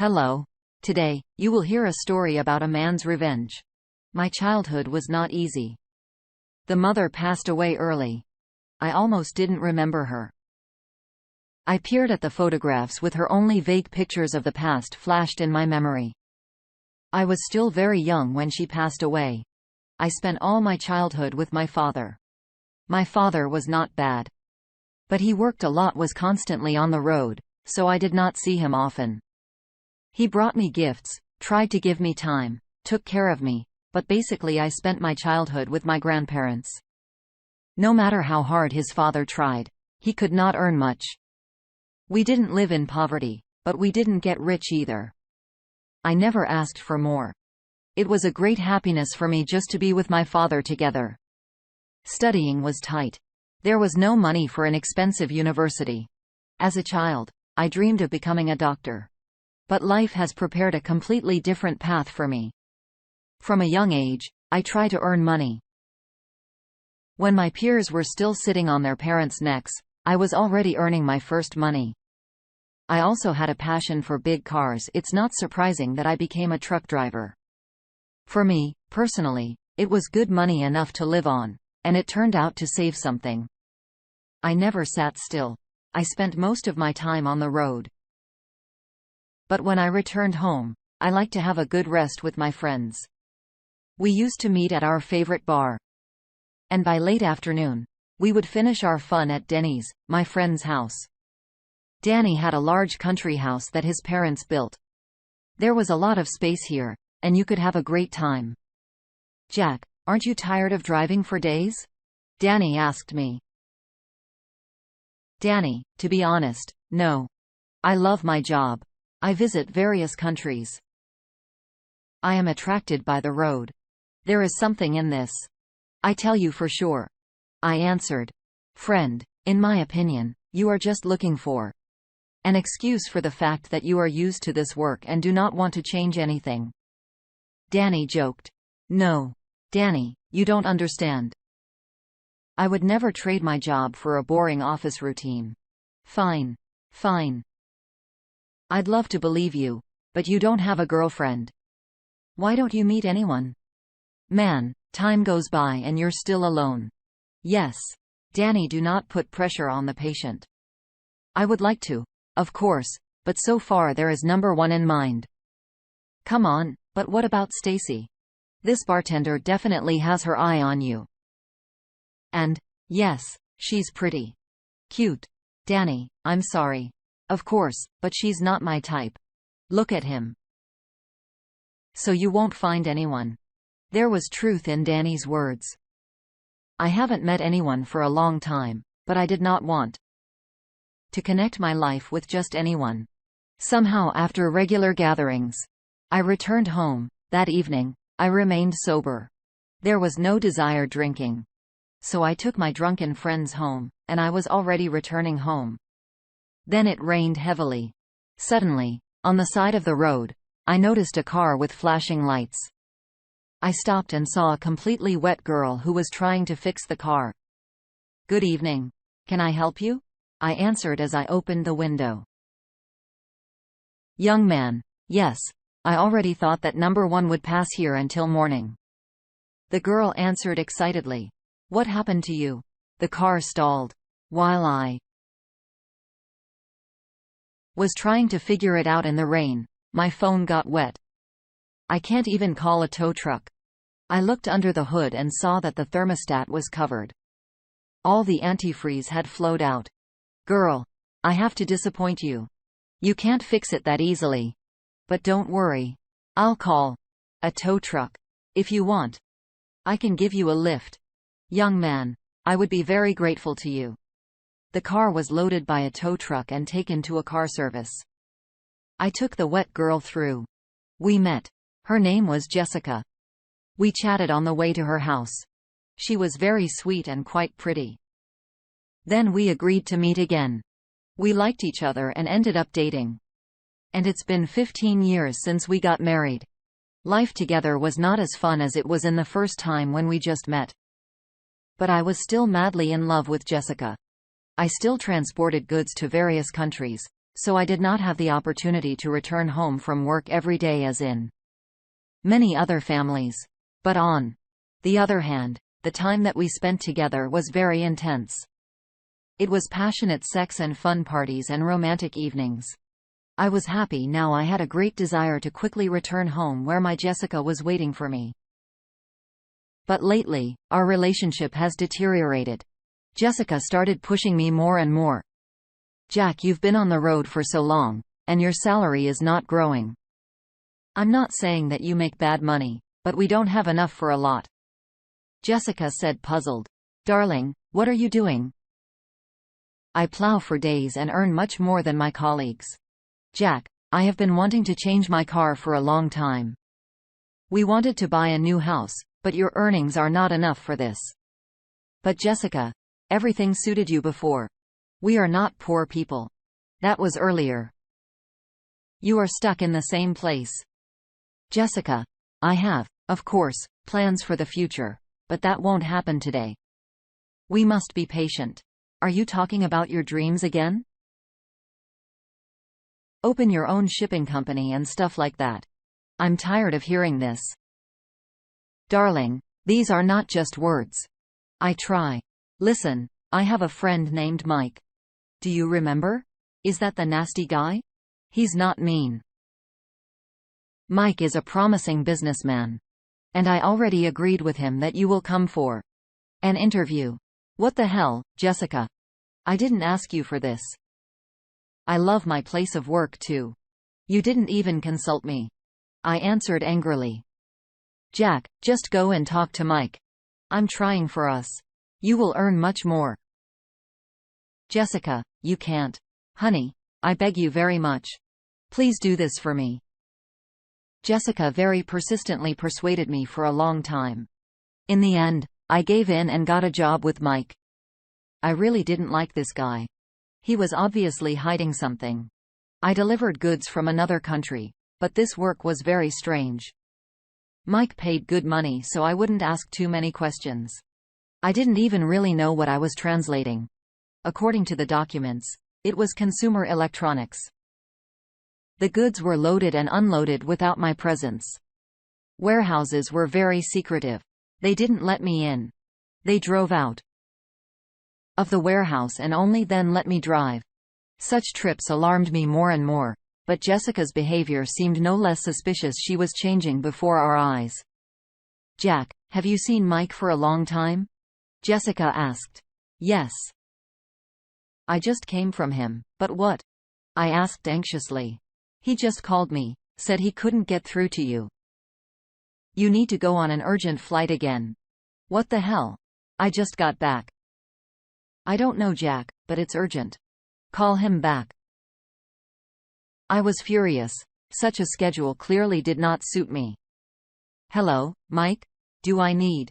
Hello. Today, you will hear a story about a man's revenge. My childhood was not easy. The mother passed away early. I almost didn't remember her. I peered at the photographs with her, only vague pictures of the past flashed in my memory. I was still very young when she passed away. I spent all my childhood with my father. My father was not bad. But he worked a lot, was constantly on the road, so I did not see him often. He brought me gifts, tried to give me time, took care of me, but basically I spent my childhood with my grandparents. No matter how hard his father tried, he could not earn much. We didn't live in poverty, but we didn't get rich either. I never asked for more. It was a great happiness for me just to be with my father together. Studying was tight. There was no money for an expensive university. As a child, I dreamed of becoming a doctor. But life has prepared a completely different path for me. From a young age, I try to earn money. When my peers were still sitting on their parents' necks, I was already earning my first money. I also had a passion for big cars. It's not surprising that I became a truck driver. For me, personally, it was good money enough to live on, and it turned out to save something. I never sat still. I spent most of my time on the road. But when I returned home, I liked to have a good rest with my friends. We used to meet at our favorite bar. And by late afternoon, we would finish our fun at Denny's, my friend's house. Danny had a large country house that his parents built. There was a lot of space here, and you could have a great time. "Jack, aren't you tired of driving for days?" Danny asked me. Danny, to be honest, no. I love my job. I visit various countries. I am attracted by the road. There is something in this. I tell you for sure. I answered. "Friend, in my opinion, you are just looking for an excuse for the fact that you are used to this work and do not want to change anything." Danny joked. "No. Danny, you don't understand. I would never trade my job for a boring office routine." Fine. Fine. I'd love to believe you, but you don't have a girlfriend. Why don't you meet anyone? Man, time goes by and you're still alone. Yes. Danny, do not put pressure on the patient. I would like to, of course, but so far there is number one in mind. Come on, but what about Stacy? This bartender definitely has her eye on you. And, yes, she's pretty. Cute. Danny, I'm sorry. Of course, but she's not my type. Look at him. So you won't find anyone. There was truth in Danny's words. I haven't met anyone for a long time, but I did not want to connect my life with just anyone. Somehow, after regular gatherings, I returned home. That evening, I remained sober. There was no desire drinking. So I took my drunken friends home, and I was already returning home. Then it rained heavily. Suddenly, on the side of the road, I noticed a car with flashing lights. I stopped and saw a completely wet girl who was trying to fix the car. "Good evening. Can I help you?" I answered as I opened the window. "Young man, yes. I already thought that number one would pass here until morning." The girl answered excitedly. "What happened to you?" "The car stalled. While I was trying to figure it out in the rain, my phone got wet. I can't even call a tow truck." I looked under the hood and saw that the thermostat was covered. All the antifreeze had flowed out. "Girl, I have to disappoint you. You can't fix it that easily. But don't worry. I'll call a tow truck. If you want, I can give you a lift." "Young man, I would be very grateful to you." The car was loaded by a tow truck and taken to a car service. I took the wet girl through. We met. Her name was Jessica. We chatted on the way to her house. She was very sweet and quite pretty. Then we agreed to meet again. We liked each other and ended up dating. And it's been 15 years since we got married. Life together was not as fun as it was in the first time when we just met. But I was still madly in love with Jessica. I still transported goods to various countries, so I did not have the opportunity to return home from work every day as in many other families. But on the other hand, the time that we spent together was very intense. It was passionate sex and fun parties and romantic evenings. I was happy now. I had a great desire to quickly return home where my Jessica was waiting for me. But lately, our relationship has deteriorated. Jessica started pushing me more and more. Jack, you've been on the road for so long, and your salary is not growing. I'm not saying that you make bad money, but we don't have enough for a lot. Jessica said, puzzled. Darling, what are you doing? I plow for days and earn much more than my colleagues. Jack, I have been wanting to change my car for a long time. We wanted to buy a new house, but your earnings are not enough for this. But Jessica, everything suited you before. We are not poor people. That was earlier. You are stuck in the same place. Jessica, I have, of course, plans for the future, but that won't happen today. We must be patient. Are you talking about your dreams again? Open your own shipping company and stuff like that. I'm tired of hearing this. Darling, these are not just words. I try. Listen, I have a friend named Mike. Do you remember? Is that the nasty guy? He's not mean. Mike is a promising businessman. And I already agreed with him that you will come for an interview. What the hell, Jessica? I didn't ask you for this. I love my place of work too. You didn't even consult me. I answered angrily. Jack, just go and talk to Mike. I'm trying for us. You will earn much more. Jessica, you can't. Honey, I beg you very much. Please do this for me. Jessica very persistently persuaded me for a long time. In the end, I gave in and got a job with Mike. I really didn't like this guy. He was obviously hiding something. I delivered goods from another country, but this work was very strange. Mike paid good money so I wouldn't ask too many questions. I didn't even really know what I was translating. According to the documents, it was consumer electronics. The goods were loaded and unloaded without my presence. Warehouses were very secretive. They didn't let me in. They drove out of the warehouse and only then let me drive. Such trips alarmed me more and more, but Jessica's behavior seemed no less suspicious. She was changing before our eyes. Jack, have you seen Mike for a long time? Jessica asked. Yes. I just came from him, but what? I asked anxiously. He just called me, said he couldn't get through to you. You need to go on an urgent flight again. What the hell? I just got back. I don't know, Jack, but it's urgent. Call him back. I was furious. Such a schedule clearly did not suit me. Hello, Mike? Do I need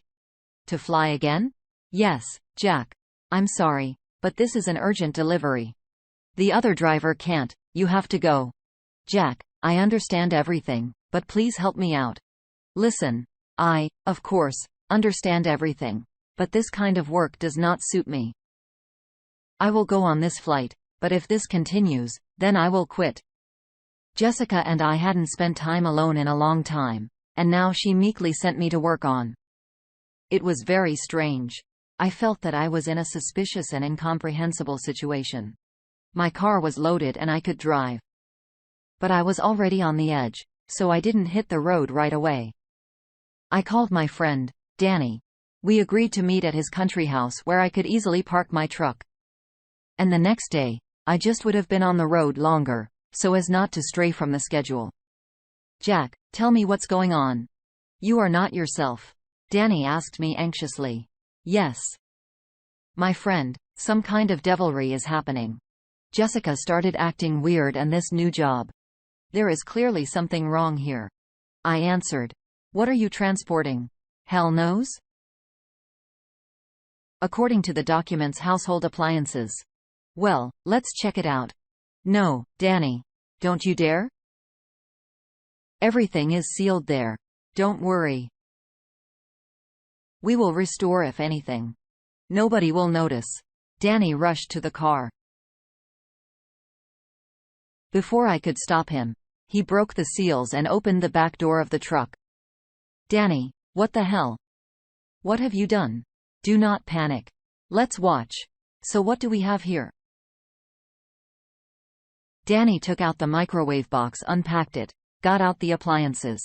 to fly again? Yes, Jack. I'm sorry, but this is an urgent delivery. The other driver can't. You have to go. Jack, I understand everything, but please help me out. Listen, I, of course, understand everything, but this kind of work does not suit me. I will go on this flight, but if this continues, then I will quit. Jessica and I hadn't spent time alone in a long time, and now she meekly sent me to work on. It was very strange. I felt that I was in a suspicious and incomprehensible situation. My car was loaded and I could drive. But I was already on the edge, so I didn't hit the road right away. I called my friend, Danny. We agreed to meet at his country house where I could easily park my truck. And the next day, I just would have been on the road longer, so as not to stray from the schedule. Jack, tell me what's going on. You are not yourself. Danny asked me anxiously. Yes. My friend, some kind of devilry is happening. Jessica started acting weird and this new job. There is clearly something wrong here. I answered. What are you transporting? Hell knows? According to the documents, household appliances. Well, let's check it out. No, Danny. Don't you dare. Everything is sealed there. Don't worry. We will restore if anything. Nobody will notice. Danny rushed to the car. Before I could stop him, he broke the seals and opened the back door of the truck. Danny, what the hell? What have you done? Do not panic. Let's watch. So what do we have here? Danny took out the microwave box, unpacked it, got out the appliances.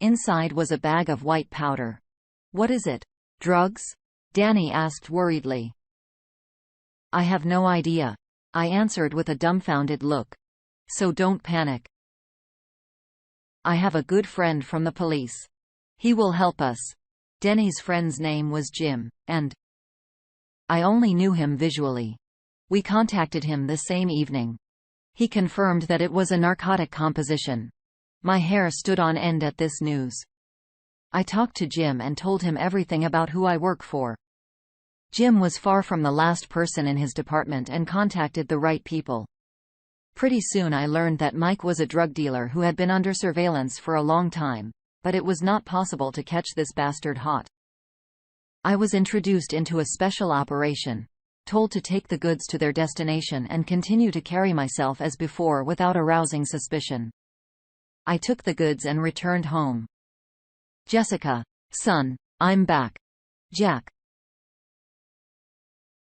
Inside was a bag of white powder. What is it? Drugs? Danny asked worriedly. I have no idea, I answered with a dumbfounded look. So don't panic. I have a good friend from the police. He will help us. Danny's friend's name was Jim, and I only knew him visually. We contacted him the same evening. He confirmed that it was a narcotic composition. My hair stood on end at this news. I talked to Jim and told him everything about who I work for. Jim was far from the last person in his department and contacted the right people. Pretty soon I learned that Mike was a drug dealer who had been under surveillance for a long time, but it was not possible to catch this bastard hot. I was introduced into a special operation, told to take the goods to their destination and continue to carry myself as before without arousing suspicion. I took the goods and returned home. Jessica, son, I'm back. Jack.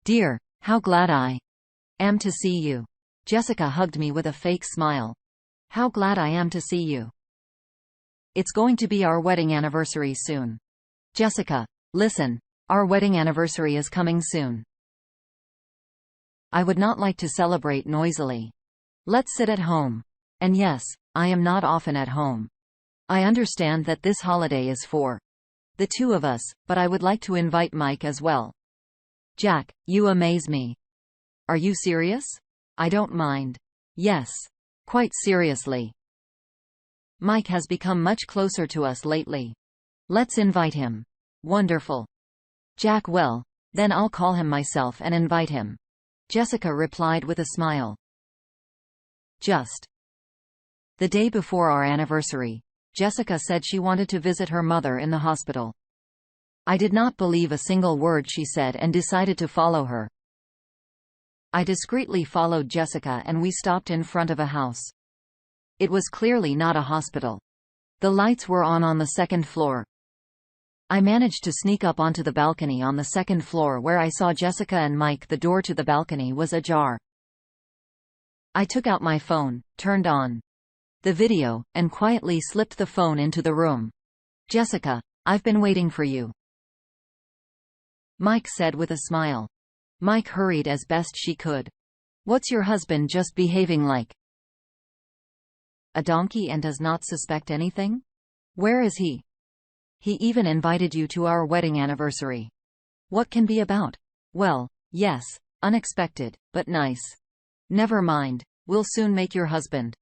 Dear, how glad I am to see you. Jessica hugged me with a fake smile. How glad I am to see you. It's going to be our wedding anniversary soon. Jessica, listen, our wedding anniversary is coming soon. I would not like to celebrate noisily. Let's sit at home. And yes, I am not often at home. I understand that this holiday is for the two of us, but I would like to invite Mike as well. Jack, you amaze me. Are you serious? I don't mind. Yes. Quite seriously. Mike has become much closer to us lately. Let's invite him. Wonderful. Jack, well, then I'll call him myself and invite him. Jessica replied with a smile. Just the day before our anniversary, Jessica said she wanted to visit her mother in the hospital. I did not believe a single word she said and decided to follow her. I discreetly followed Jessica and we stopped in front of a house. It was clearly not a hospital. The lights were on the second floor. I managed to sneak up onto the balcony on the second floor where I saw Jessica and Mike. The door to the balcony was ajar. I took out my phone, turned on the video, and quietly slipped the phone into the room. Jessica, I've been waiting for you, Mike said with a smile. Mike hurried as best she could. What's your husband just behaving like? A donkey and does not suspect anything? Where is he? He even invited you to our wedding anniversary. What can be about? Well, yes, unexpected, but nice. Never mind, we'll soon make your husband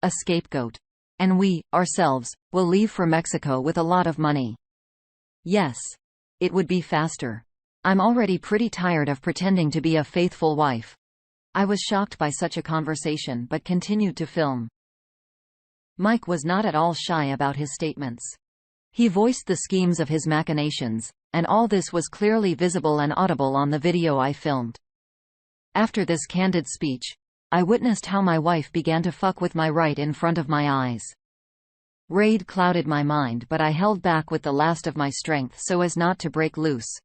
a scapegoat. And we, ourselves, will leave for Mexico with a lot of money. Yes. It would be faster. I'm already pretty tired of pretending to be a faithful wife. I was shocked by such a conversation but continued to film. Mike was not at all shy about his statements. He voiced the schemes of his machinations, and all this was clearly visible and audible on the video I filmed. After this candid speech, I witnessed how my wife began to fuck with my right in front of my eyes. Rage clouded my mind, but I held back with the last of my strength so as not to break loose.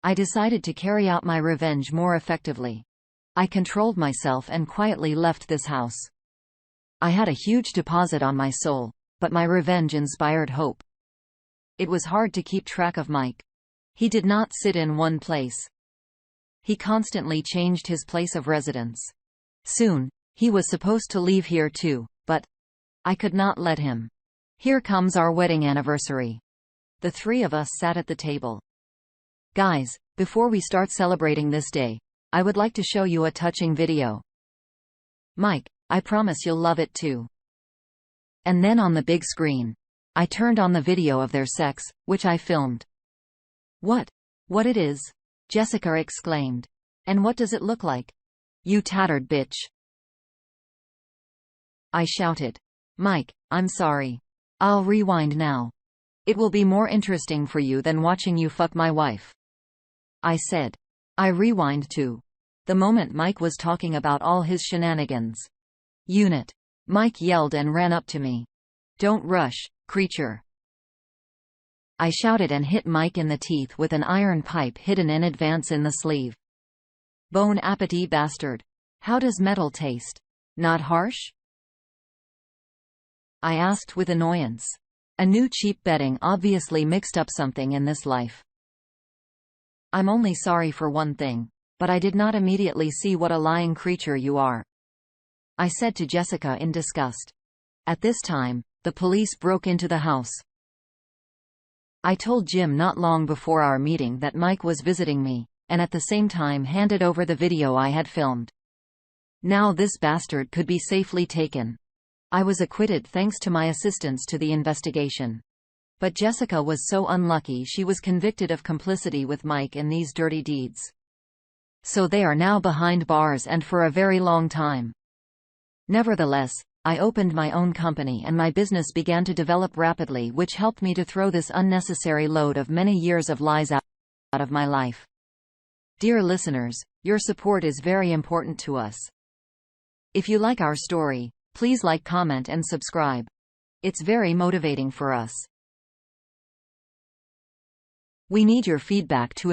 I decided to carry out my revenge more effectively. I controlled myself and quietly left this house. I had a huge deposit on my soul, but my revenge inspired hope. It was hard to keep track of Mike. He did not sit in one place. He constantly changed his place of residence. Soon, he was supposed to leave here too, but I could not let him. Here comes our wedding anniversary. The three of us sat at the table. Guys, before we start celebrating this day, I would like to show you a touching video. Mike, I promise you'll love it too. And then on the big screen, I turned on the video of their sex, which I filmed. What it is? Jessica exclaimed. And what does it look like? You tattered bitch, I shouted. Mike, I'm sorry. I'll rewind now. It will be more interesting for you than watching you fuck my wife, I said. I rewind to the moment Mike was talking about all his shenanigans. Unit. Mike yelled and ran up to me. "Don't rush, creature." I shouted and hit Mike in the teeth with an iron pipe hidden in advance in the sleeve. "Bon appetit, bastard. How does metal taste? Not harsh?" I asked with annoyance. A new cheap betting obviously mixed up something in this life. "I'm only sorry for one thing. But I did not immediately see what a lying creature you are," I said to Jessica in disgust. At this time, the police broke into the house. I told Jim not long before our meeting that Mike was visiting me, and at the same time handed over the video I had filmed. Now this bastard could be safely taken. I was acquitted thanks to my assistance to the investigation. But Jessica was so unlucky she was convicted of complicity with Mike in these dirty deeds. So they are now behind bars and for a very long time. Nevertheless, I opened my own company and my business began to develop rapidly, which helped me to throw this unnecessary load of many years of lies out of my life. Dear listeners, your support is very important to us. If you like our story, please like, comment and subscribe. It's very motivating for us. We need your feedback to